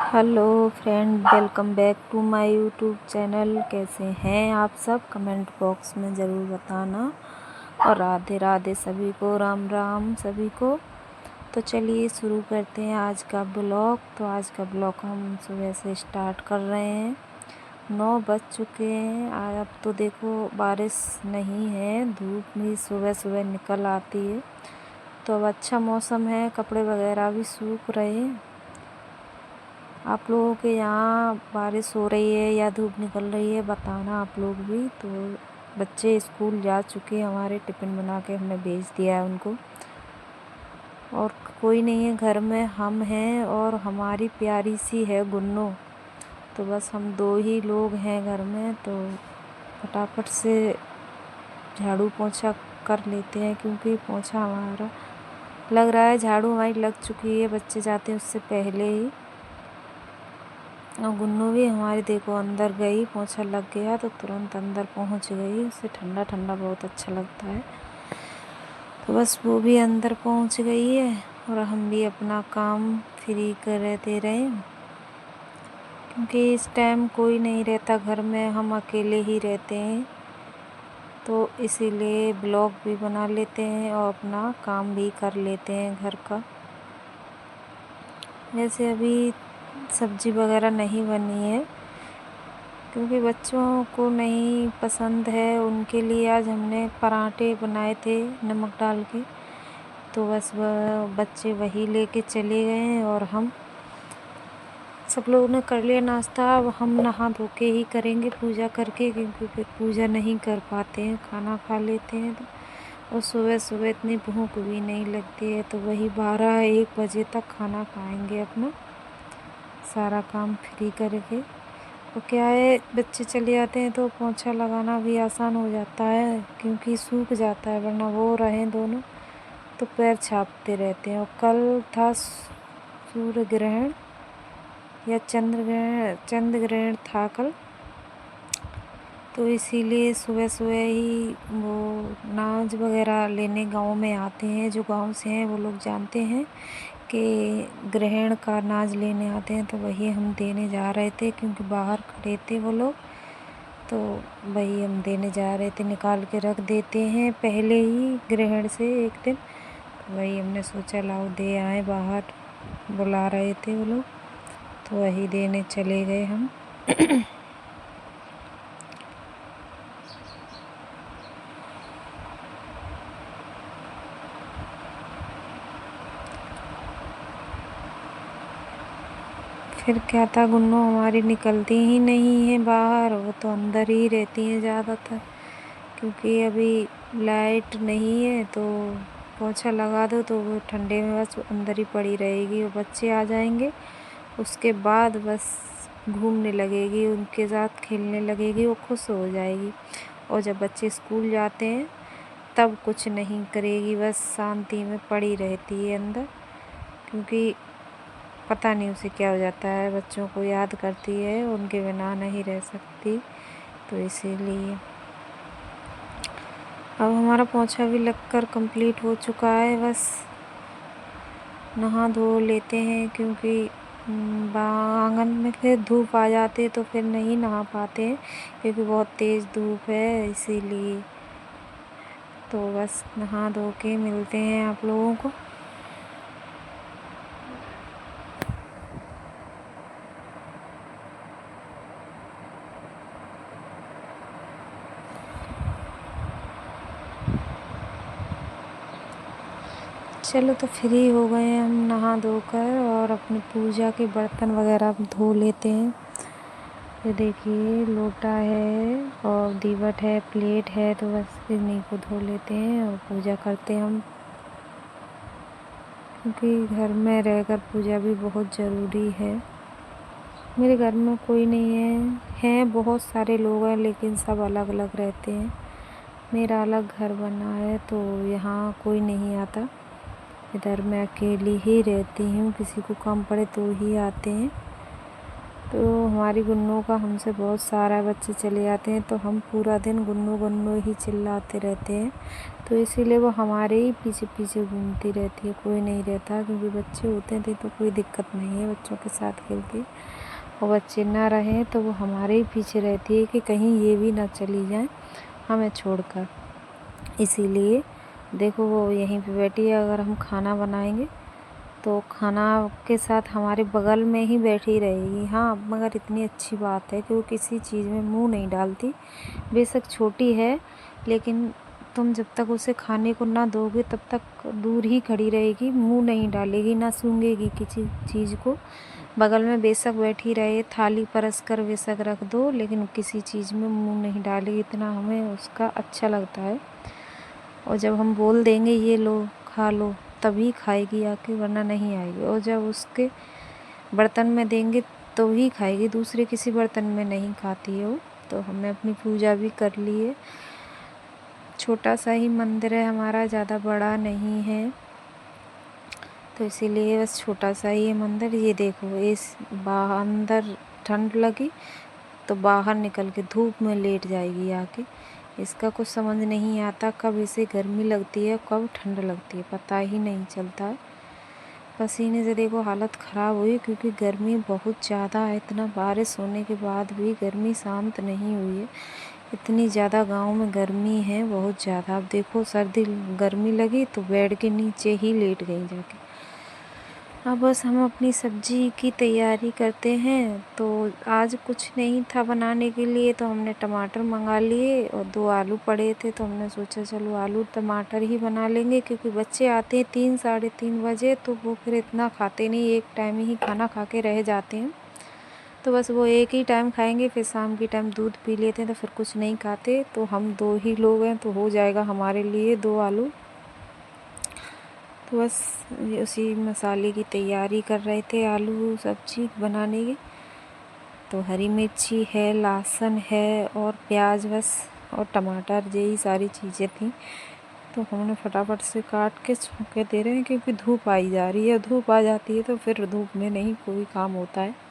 Hello friend, welcome back to my YouTube channel. कैसे हैं आप सब? कमेंट बॉक्स में ज़रूर बताना। और राधे राधे सभी को, राम राम सभी को। तो चलिए शुरू करते हैं आज का ब्लॉग। तो आज का ब्लॉग हम सुबह से स्टार्ट कर रहे हैं। 9 बज चुके हैं। आज अब तो देखो बारिश नहीं है, धूप भी सुबह सुबह निकल आती है। तो अब अच्छा मौसम है, कपड़े वगैरह भी सूख रहे हैं। आप लोगों के यहाँ बारिश हो रही है या धूप निकल रही है, बताना आप लोग भी। तो बच्चे स्कूल जा चुके हैं हमारे, टिफ़िन बना के हमने भेज दिया है उनको। और कोई नहीं है घर में, हम हैं और हमारी प्यारी सी है गुन्नू। तो बस हम 2 ही लोग हैं घर में। तो फटाफट से झाड़ू पोंछा कर लेते हैं, क्योंकि पोंछा हमारा लग रहा है, झाड़ू हमारी लग चुकी है, बच्चे जाते हैं उससे पहले ही। और गुन्नू भी हमारी देखो अंदर गई, पोंछा लग गया तो तुरंत अंदर पहुंच गई। उसे ठंडा ठंडा बहुत अच्छा लगता है। तो बस वो भी अंदर पहुंच गई है और हम भी अपना काम फ्री करते रहे, क्योंकि इस टाइम कोई नहीं रहता घर में, हम अकेले ही रहते हैं। तो इसीलिए ब्लॉग भी बना लेते हैं और अपना काम भी कर लेते हैं घर का। वैसे अभी सब्जी वगैरह नहीं बनी है, क्योंकि बच्चों को नहीं पसंद है। उनके लिए आज हमने पराठे बनाए थे नमक डाल के। तो बस बच्चे वही लेके चले गए हैं और हम सब लोगों ने कर लिया नाश्ता। अब हम नहा धो के ही करेंगे पूजा करके, क्योंकि फिर पूजा नहीं कर पाते हैं, खाना खा लेते हैं। तो और सुबह सुबह इतनी भूख भी नहीं लगती है। तो वही 12-1 बजे तक खाना खाएंगे अपना, सारा काम फ्री करके। तो क्या है, बच्चे चले जाते हैं तो पोंछा लगाना भी आसान हो जाता है, क्योंकि सूख जाता है। वरना वो रहें दोनों तो पैर छापते रहते हैं। और कल था सूर्य ग्रहण या चंद्र ग्रहण था कल। तो इसीलिए सुबह सुबह ही वो नाज वगैरह लेने गांव में आते हैं। जो गांव से हैं वो लोग जानते हैं कि ग्रहण का नाज लेने आते हैं। तो वही हम देने जा रहे थे, क्योंकि बाहर खड़े थे वो लोग। तो वही हम देने जा रहे थे, निकाल के रख देते हैं पहले ही ग्रहण से एक दिन। तो वही हमने सोचा लाओ दे आए, बाहर बुला रहे थे वो लोग, तो वही देने चले गए हम। फिर क्या था, गुन्नू हमारी निकलती ही नहीं है बाहर, वो तो अंदर ही रहती हैं ज़्यादातर। क्योंकि अभी लाइट नहीं है, तो पोंछा लगा दो तो वो ठंडे में बस अंदर ही पड़ी रहेगी। और बच्चे आ जाएंगे उसके बाद बस घूमने लगेगी, उनके साथ खेलने लगेगी, वो खुश हो जाएगी। और जब बच्चे स्कूल जाते हैं तब कुछ नहीं करेगी, बस शांति में पड़ी रहती है अंदर। क्योंकि पता नहीं उसे क्या हो जाता है, बच्चों को याद करती है, उनके बिना नहीं रह सकती। तो इसीलिए अब हमारा पोंछा भी लगकर कंप्लीट हो चुका है। बस नहा धो लेते हैं, क्योंकि आंगन में फिर धूप आ जाती है तो फिर नहीं नहा पाते हैं, क्योंकि बहुत तेज़ धूप है। इसीलिए तो बस नहा धो के मिलते हैं आप लोगों को। चलो, तो फ्री हो गए हैं हम नहा धोकर, और अपनी पूजा के बर्तन वगैरह धो लेते हैं। ये देखिए लोटा है और दीवट है, प्लेट है, तो बस इन्हीं को धो लेते हैं और पूजा करते हैं हम। क्योंकि घर में रहकर पूजा भी बहुत ज़रूरी है। मेरे घर में कोई नहीं हैं बहुत सारे लोग हैं, लेकिन सब अलग अलग रहते हैं। मेरा अलग घर बना है, तो यहाँ कोई नहीं आता। इधर मैं अकेली ही रहती हूँ, किसी को काम पड़े तो ही आते हैं। तो हमारी गुन्नू का हमसे बहुत सारा, बच्चे चले जाते हैं तो हम पूरा दिन गुन्नू गुन्नू ही चिल्लाते रहते हैं। तो इसीलिए वो हमारे ही पीछे पीछे घूमती रहती है, कोई नहीं रहता। क्योंकि बच्चे होते थे तो कोई दिक्कत नहीं है, बच्चों के साथ खेलती, और बच्चे ना रहें तो वो हमारे ही पीछे रहती है कि कहीं ये भी ना चली जाए हमें छोड़कर। इसीलिए देखो वो यहीं पे बैठी है। अगर हम खाना बनाएंगे तो खाना के साथ हमारे बगल में ही बैठी रहेगी। हाँ, मगर इतनी अच्छी बात है कि वो किसी चीज़ में मुंह नहीं डालती। बेशक छोटी है, लेकिन तुम जब तक उसे खाने को ना दोगे तब तक दूर ही खड़ी रहेगी, मुंह नहीं डालेगी, ना सूंघेगी किसी चीज़ को। बगल में बेशक बैठी रहे, थाली परस कर बेशक रख दो, लेकिन किसी चीज़ में मुंह नहीं डालेगी। इतना हमें उसका अच्छा लगता है। और जब हम बोल देंगे ये लो खा लो, तभी खाएगी आके, वरना नहीं आएगी। और जब उसके बर्तन में देंगे तो ही खाएगी, दूसरे किसी बर्तन में नहीं खाती है वो। तो हमने अपनी पूजा भी कर ली है। छोटा सा ही मंदिर है हमारा, ज़्यादा बड़ा नहीं है, तो इसीलिए बस छोटा सा ही है मंदिर। ये देखो, इस बाहर अंदर ठंड लगी तो बाहर निकल के धूप में लेट जाएगी आके। इसका कुछ समझ नहीं आता कब इसे गर्मी लगती है कब ठंड लगती है, पता ही नहीं चलता है। पसीने से देखो हालत ख़राब हुई, क्योंकि गर्मी बहुत ज़्यादा है। इतना बारिश होने के बाद भी गर्मी शांत नहीं हुई है। इतनी ज़्यादा गांव में गर्मी है, बहुत ज़्यादा। अब देखो सर्दी गर्मी लगी तो बेड के नीचे ही लेट गई जाके। अब बस हम अपनी सब्जी की तैयारी करते हैं। तो आज कुछ नहीं था बनाने के लिए, तो हमने टमाटर मंगा लिए और 2 आलू पड़े थे, तो हमने सोचा चलो आलू टमाटर ही बना लेंगे। क्योंकि बच्चे आते हैं 3 साढ़े 3 बजे, तो वो फिर इतना खाते नहीं, एक टाइम ही खाना खा के रह जाते हैं। तो बस वो एक ही टाइम खाएंगे, फिर शाम के टाइम दूध पी लेते हैं, तो फिर कुछ नहीं खाते। तो हम 2 ही लोग हैं तो हो जाएगा हमारे लिए 2 आलू। तो बस उसी मसाले की तैयारी कर रहे थे आलू सब्जी बनाने की। तो हरी मिर्ची है, लहसुन है और प्याज बस, और टमाटर, यही सारी चीज़ें थी। तो हमने फटाफट से काट के छौंके दे रहे हैं, क्योंकि धूप आई जा रही है। धूप आ जाती है तो फिर धूप में नहीं कोई काम होता है।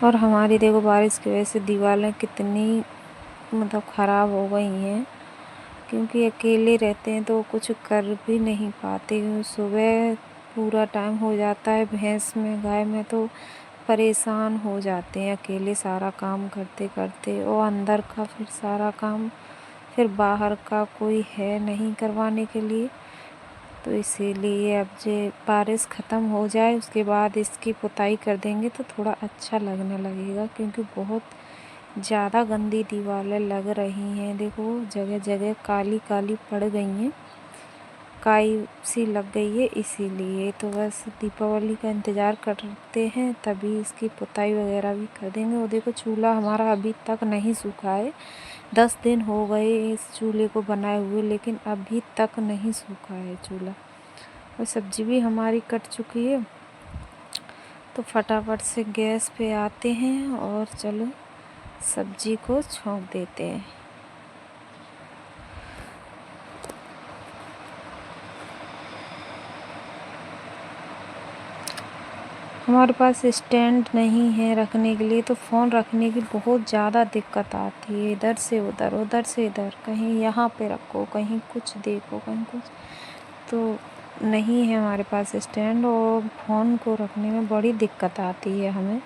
और हमारी देखो बारिश की वजह से दीवारें कितनी मतलब ख़राब हो गई हैं। क्योंकि अकेले रहते हैं तो कुछ कर भी नहीं पाते। सुबह पूरा टाइम हो जाता है, भैंस में गाय में तो परेशान हो जाते हैं अकेले सारा काम करते करते। और अंदर का फिर सारा काम, फिर बाहर का कोई है नहीं करवाने के लिए। तो इसीलिए अब जे बारिश ख़त्म हो जाए उसके बाद इसकी पुताई कर देंगे तो थोड़ा अच्छा लगने लगेगा। क्योंकि बहुत ज़्यादा गंदी दीवारें लग रही हैं। देखो जगह जगह काली काली पड़ गई हैं, काई सी लग गई है। इसीलिए तो बस दीपावली का इंतज़ार करते हैं, तभी इसकी पुताई वगैरह भी कर देंगे। और देखो चूल्हा हमारा अभी तक नहीं सूखा है, 10 दिन हो गए इस चूल्हे को बनाए हुए, लेकिन अभी तक नहीं सूखा है चूल्हा। और सब्ज़ी भी हमारी कट चुकी है, तो फटाफट से गैस पे आते हैं और चलो सब्ज़ी को छौंक देते हैं। हमारे पास स्टैंड नहीं है रखने के लिए, तो फ़ोन रखने की बहुत ज़्यादा दिक्कत आती है। इधर से उधर, उधर से इधर, कहीं यहाँ पे रखो, कहीं कुछ देखो, कहीं कुछ। तो नहीं है हमारे पास स्टैंड, और फ़ोन को रखने में बड़ी दिक्कत आती है हमें।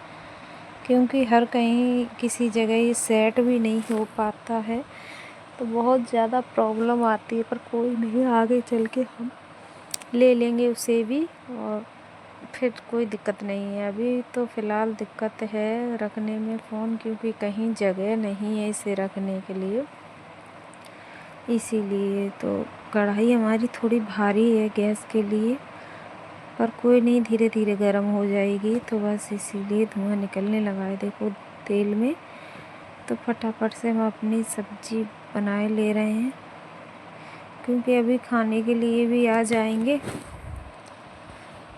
क्योंकि हर कहीं किसी जगह ये सेट भी नहीं हो पाता है, तो बहुत ज़्यादा प्रॉब्लम आती है। पर कोई नहीं, आगे चल के हम ले लेंगे उसे भी, और फिर कोई दिक्कत नहीं है। अभी तो फ़िलहाल दिक्कत है रखने में फ़ोन, क्योंकि कहीं जगह नहीं है इसे रखने के लिए। इसीलिए तो कढ़ाई हमारी थोड़ी भारी है गैस के लिए, पर कोई नहीं, धीरे धीरे गर्म हो जाएगी। तो बस इसीलिए धुआं निकलने लगा है देखो तेल में। तो फटाफट से हम अपनी सब्ज़ी बनाए ले रहे हैं, क्योंकि अभी खाने के लिए भी आ जाएंगे।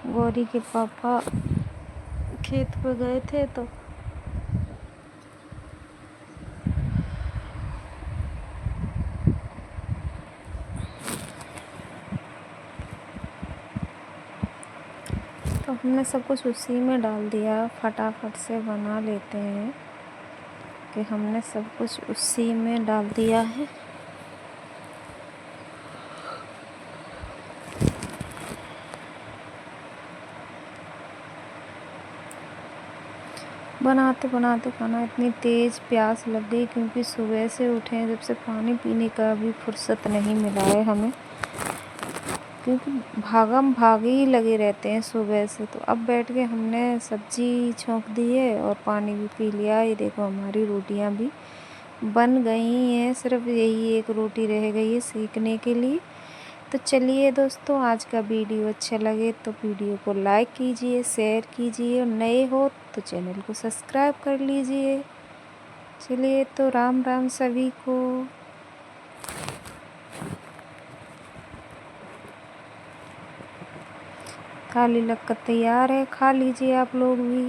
गौरी के पापा खेत पे गए थे, तो तो हमने सब कुछ उसी में डाल दिया। फटाफट से बना लेते हैं कि हमने सब कुछ उसी में डाल दिया है। बनाते बनाते खाना इतनी तेज़ प्यास लग गई, क्योंकि सुबह से उठे हैं जब से पानी पीने का भी फुर्सत नहीं मिला है हमें, क्योंकि भागम भागी ही लगे रहते हैं सुबह से। तो अब बैठ के हमने सब्जी छोंक दी है और पानी भी पी लिया। ये देखो हमारी रोटियां भी बन गई हैं, सिर्फ यही एक रोटी रह गई है सेकने के लिए। तो चलिए दोस्तों, आज का वीडियो अच्छा लगे तो वीडियो को लाइक कीजिए, शेयर कीजिए, और नए हो तो चैनल को सब्सक्राइब कर लीजिए। चलिए तो राम राम सभी को। काली लक्कड़ तैयार है, खा लीजिए आप लोग भी।